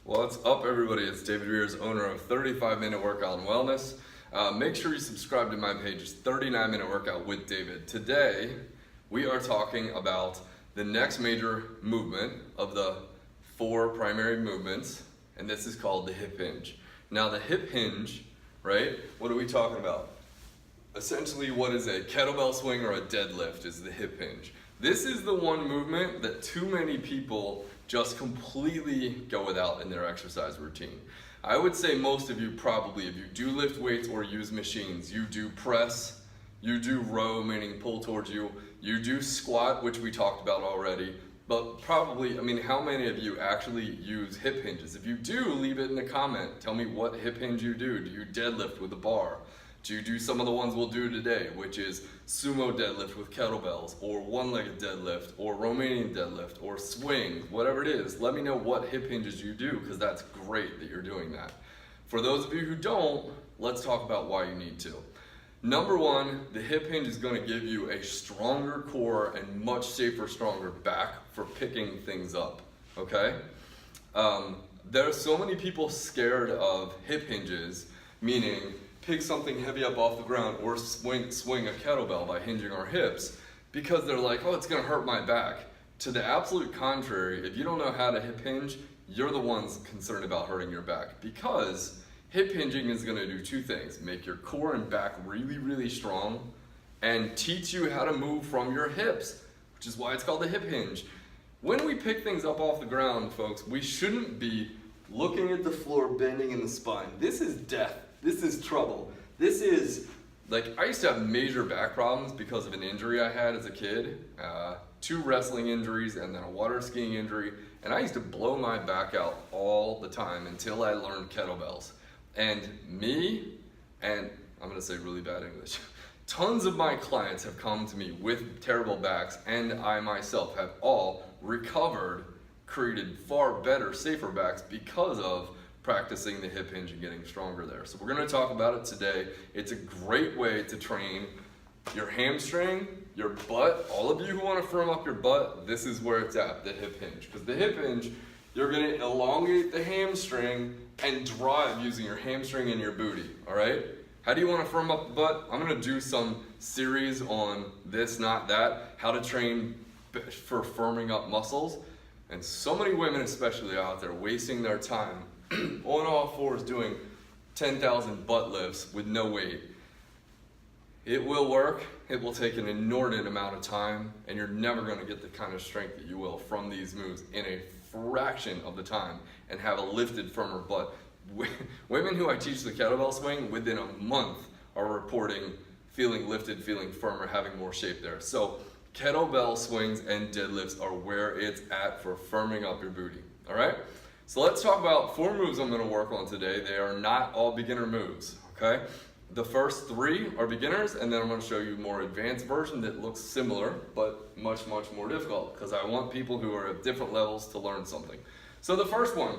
What's up, everybody? It's David Rears, owner of 35-Minute Workout and Wellness. Make sure you subscribe to my page. It's 39-Minute Workout with David. Today, we are talking about the next major movement of the 4 primary movements, and this is called the hip hinge. Now, the hip hinge, right? What are we talking about? Essentially, what is a kettlebell swing or a deadlift is the hip hinge. This is the one movement that too many people just completely go without in their exercise routine. I would say most of you probably, if you do lift weights or use machines, you do press, you do row, meaning pull towards you, you do squat, which we talked about already, but probably, how many of you actually use hip hinges? If you do, leave it in the comment. Tell me what hip hinge you do. Do you deadlift with a bar? Do you do some of the ones we'll do today, which is sumo deadlift with kettlebells, or one-legged deadlift, or Romanian deadlift, or swings, whatever it is. Let me know what hip hinges you do, because that's great that you're doing that. For those of you who don't, let's talk about why you need to. Number one, the hip hinge is going to give you a stronger core and much safer, stronger back for picking things up, okay? There are so many people scared of hip hinges, meaning pick something heavy up off the ground or swing a kettlebell by hinging our hips, because they're like, oh, it's gonna hurt my back. To the absolute contrary, if you don't know how to hip hinge, you're the ones concerned about hurting your back, because hip hinging is gonna do 2 things: make your core and back really, really strong, and teach you how to move from your hips, which is why it's called the hip hinge. When we pick things up off the ground, folks, we shouldn't be looking at the floor, bending in the spine. This is death. This is trouble. This is, I used to have major back problems because of an injury I had as a kid, 2 wrestling injuries and then a water skiing injury, and I used to blow my back out all the time until I learned kettlebells. And me, and I'm gonna say really bad English, tons of my clients have come to me with terrible backs, and I myself have all recovered, created far better, safer backs because of practicing the hip hinge and getting stronger there. So we're going to talk about it today. It's a great way to train your hamstring, your butt. All of you who want to firm up your butt, this is where it's at, the hip hinge. Because the hip hinge, you're going to elongate the hamstring and drive using your hamstring and your booty, all right? How do you want to firm up the butt? I'm going to do some series on this, not that, how to train for firming up muscles. And so many women especially out there wasting their time on all fours doing 10,000 butt lifts with no weight. It will work. It will take an inordinate amount of time, and you're never going to get the kind of strength that you will from these moves in a fraction of the time and have a lifted, firmer butt. Women who I teach the kettlebell swing, within a month are reporting feeling lifted, feeling firmer, having more shape there. So kettlebell swings and deadlifts are where it's at for firming up your booty, all right? So let's talk about 4 moves I'm going to work on today. They are not all beginner moves, okay? The first 3 are beginners, and then I'm going to show you a more advanced version that looks similar, but much, much more difficult, because I want people who are at different levels to learn something. So the first one,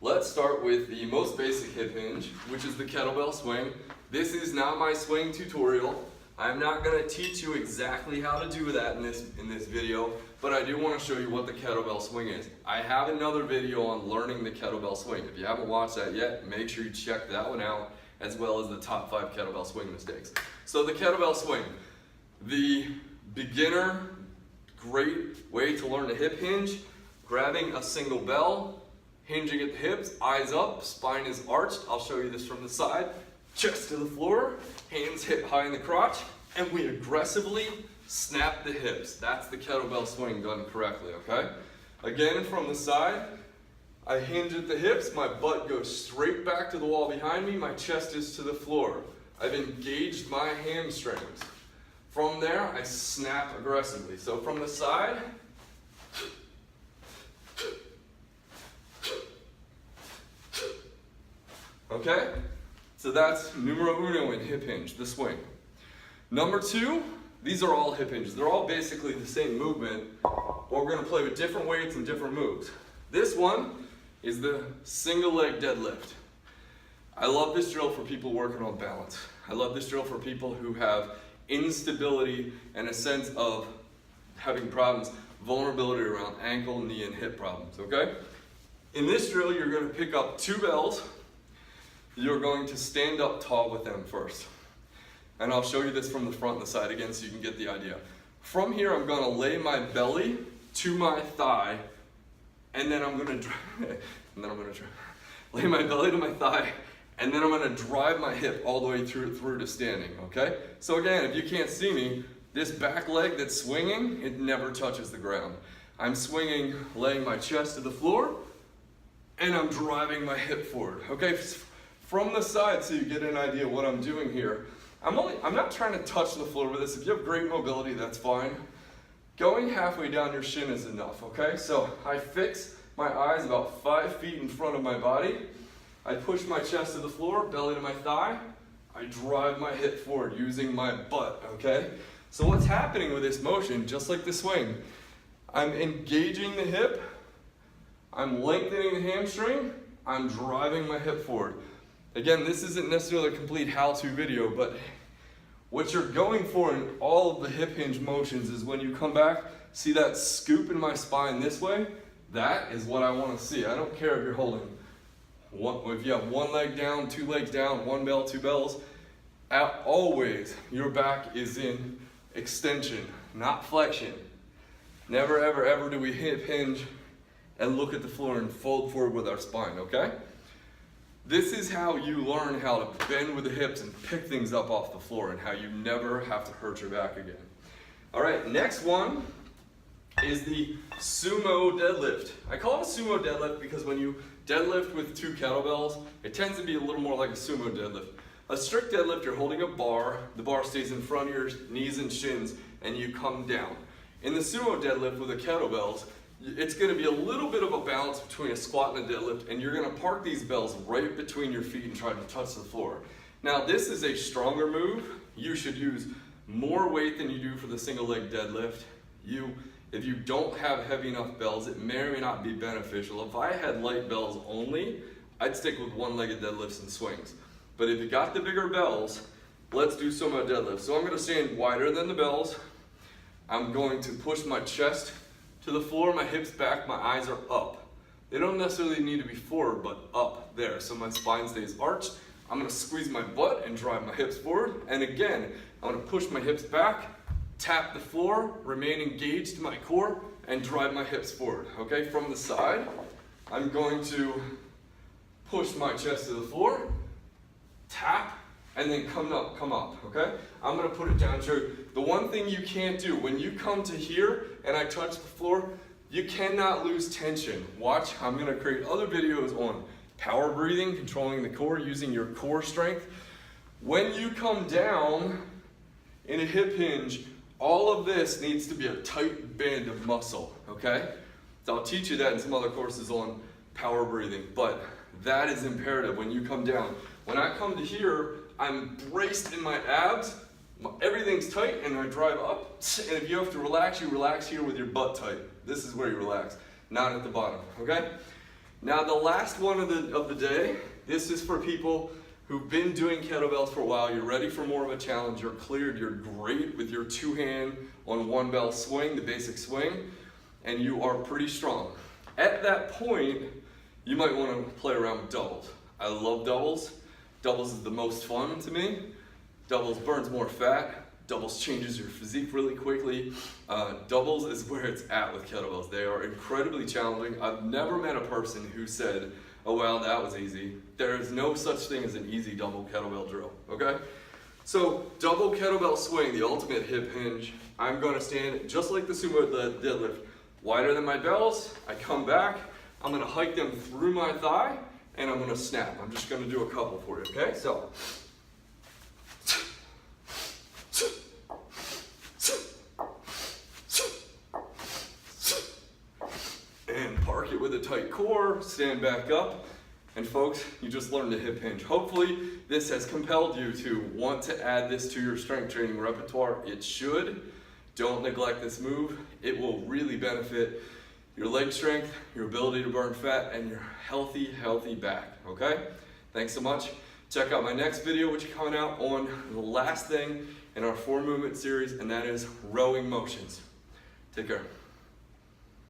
let's start with the most basic hip hinge, which is the kettlebell swing. This is not my swing tutorial. I'm not going to teach you exactly how to do that in this video, but I do want to show you what the kettlebell swing is. I have another video on learning the kettlebell swing. If you haven't watched that yet, make sure you check that one out, as well as the top 5 kettlebell swing mistakes. So the kettlebell swing, the beginner, great way to learn the hip hinge, grabbing a single bell, hinging at the hips, eyes up, spine is arched. I'll show you this from the side. Chest to the floor, hands hip high in the crotch, and we aggressively snap the hips. That's the kettlebell swing done correctly, okay? Again, from the side, I hinge at the hips, my butt goes straight back to the wall behind me, my chest is to the floor. I've engaged my hamstrings. From there, I snap aggressively. So from the side, okay? So that's numero uno in hip hinge, the swing. Number 2, these are all hip hinges. They're all basically the same movement, but we're gonna play with different weights and different moves. This one is the single leg deadlift. I love this drill for people working on balance. I love this drill for people who have instability and a sense of having problems, vulnerability around ankle, knee, and hip problems, okay? In this drill, you're going to pick up 2 bells. You're going to stand up tall with them first. And I'll show you this from the front and the side again so you can get the idea. From here, I'm going to lay my belly to my thigh, and then I'm going to lay my belly to my thigh, and then I'm going to drive my hip all the way through to standing, okay? So again, if you can't see me, this back leg that's swinging, it never touches the ground. I'm swinging, laying my chest to the floor, and I'm driving my hip forward, okay? From the side, so you get an idea of what I'm doing here. I'm not trying to touch the floor with this. If you have great mobility, that's fine. Going halfway down your shin is enough, okay? So I fix my eyes about 5 feet in front of my body. I push my chest to the floor, belly to my thigh. I drive my hip forward using my butt, okay? So what's happening with this motion, just like the swing, I'm engaging the hip, I'm lengthening the hamstring, I'm driving my hip forward. Again, this isn't necessarily a complete how-to video, but what you're going for in all of the hip hinge motions is when you come back, see that scoop in my spine this way? That is what I want to see. I don't care if you're holding if you have 1 leg down, 2 legs down, 1 bell, 2 bells. Always your back is in extension, not flexion. Never, ever, ever do we hip hinge and look at the floor and fold forward with our spine, okay? This is how you learn how to bend with the hips and pick things up off the floor, and how you never have to hurt your back again. All right, next one is the Sumo deadlift. I call it a Sumo deadlift because when you deadlift with 2 kettlebells, it tends to be a little more like a Sumo deadlift. A strict deadlift, you're holding a bar, the bar stays in front of your knees and shins, and you come down. In the Sumo deadlift with the kettlebells, it's going to be a little bit of a balance between a squat and a deadlift, and you're going to park these bells right between your feet and try to touch the floor. Now this is a stronger move. You should use more weight than you do for the single leg deadlift. If you don't have heavy enough bells, it may or may not be beneficial. If I had light bells only, I'd stick with 1-legged deadlifts and swings. But if you got the bigger bells, let's do Sumo deadlift. So I'm going to stand wider than the bells. I'm going to push my chest to the floor, my hips back, my eyes are up. They don't necessarily need to be forward, but up there. So my spine stays arched. I'm gonna squeeze my butt and drive my hips forward. And again, I'm gonna push my hips back, tap the floor, remain engaged to my core, and drive my hips forward, okay? From the side, I'm going to push my chest to the floor, tap, and then come up, okay? I'm gonna put it down to the one thing you can't do, when you come to here and I touch the floor, you cannot lose tension. Watch, I'm gonna create other videos on power breathing, controlling the core, using your core strength. When you come down in a hip hinge, all of this needs to be a tight band of muscle, okay? So I'll teach you that in some other courses on power breathing, but that is imperative when you come down. When I come to here, I'm braced in my abs, everything's tight, and I drive up. And if you have to relax, you relax here with your butt tight. This is where you relax, not at the bottom, okay? Now the last one of the day, this is for people who've been doing kettlebells for a while. You're ready for more of a challenge, you're cleared, you're great with your 2-hand on 1-bell swing, the basic swing, and you are pretty strong. At that point, you might want to play around with doubles. I love doubles. Doubles is the most fun to me. Doubles burns more fat. Doubles changes your physique really quickly. Doubles is where it's at with kettlebells. They are incredibly challenging. I've never met a person who said, oh well, that was easy. There is no such thing as an easy double kettlebell drill, okay? So double kettlebell swing, the ultimate hip hinge. I'm going to stand just like the Sumo deadlift, wider than my bells. I come back, I'm going to hike them through my thigh, and I'm going to snap. I'm just going to do a couple for you, okay? So, and park it with a tight core, stand back up, and folks, you just learned a hip hinge. Hopefully, this has compelled you to want to add this to your strength training repertoire. It should. Don't neglect this move. It will really benefit your leg strength, your ability to burn fat, and your healthy back, okay? Thanks so much. Check out my next video, which is coming out on the last thing in our 4-movement series, and that is rowing motions. Take care.